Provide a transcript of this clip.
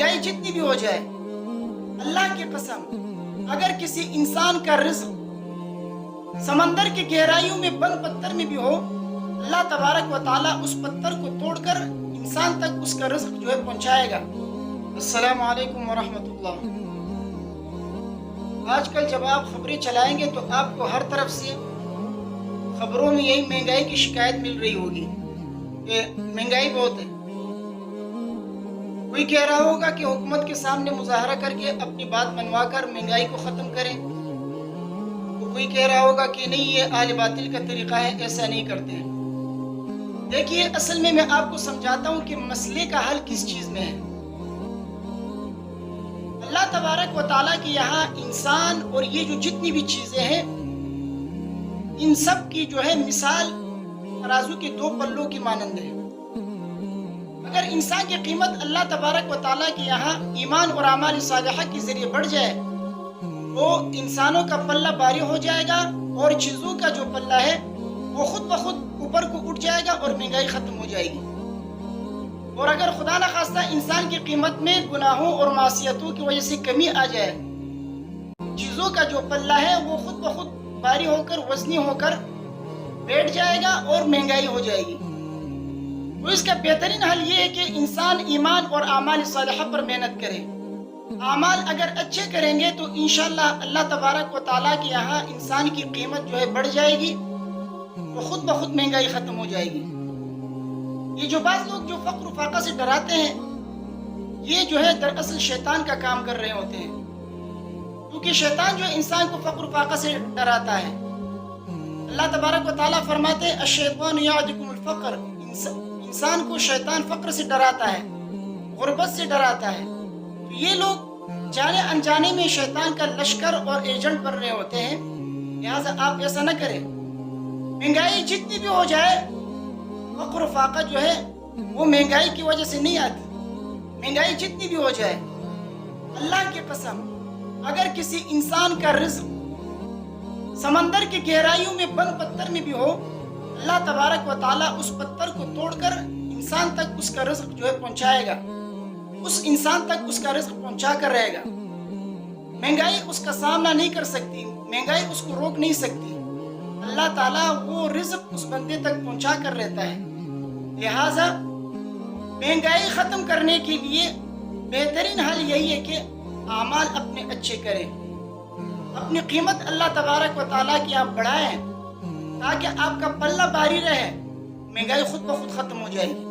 महंगाई जितनी भी हो जाए, अल्लाह की कसम अगर किसी इंसान का रिज़्क समंदर की गहराइयों में बंद पत्थर में भी हो, अल्लाह तबारक व ताला उस पत्थर को तोड़कर इंसान तक उसका रिज़्क जो है पहुंचाएगा। अस्सलामु अलैकुम व रहमतुल्लाह। आजकल जब आप खबरें चलाएंगे तो आपको हर तरफ से खबरों में यही महंगाई की शिकायत मिल रही होगी कि महंगाई बहुत है। कोई कह रहा होगा कि हुकूमत के सामने मुजाहरा करके अपनी बात मनवा कर महंगाई को ख़त्म करें, तो कोई कह रहा होगा कि नहीं, ये आल बातिल का तरीक़ा है, ऐसा नहीं करते हैं। देखिए, असल में मैं आपको समझाता हूँ कि मसले का हल किस चीज़ में है। अल्लाह तबारक व ताला के यहाँ इंसान और ये जो जितनी भी चीज़ें हैं, इन सब की जो है मिसाल तराजू के दो पल्लों की मानंद है। अगर इंसान की कीमत अल्लाह तबारक व ताला के यहाँ ईमान और अमाल सालिहा के ज़रिए बढ़ जाए तो इंसानों का पल्ला भारी हो जाएगा और चीज़ों का जो पल्ला है वो खुद ब खुद ऊपर को उठ जाएगा और महंगाई ख़त्म हो जाएगी। और अगर खुदा न खास्ता इंसान की कीमत में गुनाहों और मासियतों की वजह से कमी आ जाए, चीज़ों का जो पल्ला है वो खुद ब खुद भारी होकर वज़नी होकर बैठ जाएगा और महंगाई हो जाएगी। तो इसका बेहतरीन हल ये है कि इंसान ईमान और आमाल सालिहा पर मेहनत करे। आमाल अगर अच्छे करेंगे तो इंशाअल्लाह अल्लाह तबारक व ताला के यहाँ इंसान की कीमत जो है बढ़ जाएगी, तो खुद ब खुद महंगाई ख़त्म हो जाएगी। ये जो बाज़ लोग जो फ़क्र फाक़ा से डराते हैं, ये जो है दरअसल शैतान का काम कर रहे होते हैं, क्योंकि शैतान जो इंसान को फ़क्र फाक़ा से डराता है। अल्लाह तबारक व ताला फरमाते हैं अश-शैतान यअदुकुमुल फ़क्र, इंसान को शैतान फ़क्र से डराता है, गुर्बत से डराता है। तो ये लोग जाने अनजाने में शैतान का लश्कर और एजेंट बन रहे होते हैं। लिहाजा आप ऐसा न करें। महंगाई जितनी भी हो जाए, फ़क्र फाक़ा जो है वो महंगाई की वजह से नहीं आती। महंगाई जितनी भी हो जाए, अल्लाह की कसम अगर किसी इंसान का रिज़्क समंदर की गहराइयों में बंद पत्थर में भी हो, अल्लाह तबारक व ताला उस पत्थर को तोड़कर इंसान तक उसका रिज़्क जो है पहुंचाएगा, उस इंसान तक उसका रिज़्क पहुंचा कर रहेगा। महंगाई उसका सामना नहीं कर सकती, महंगाई उसको रोक नहीं सकती। अल्लाह ताला वो रिज़्क उस बंदे तक पहुंचा कर रहता है। लिहाजा महंगाई ख़त्म करने के लिए बेहतरीन हल यही है कि आमाल अपने अच्छे करें, अपनी कीमत अल्लाह तबारक व ताला की आप बढ़ाएं ताकि आपका पल्ला भारी रहे, महंगाई खुद ब खुद ख़त्म हो जाएगी।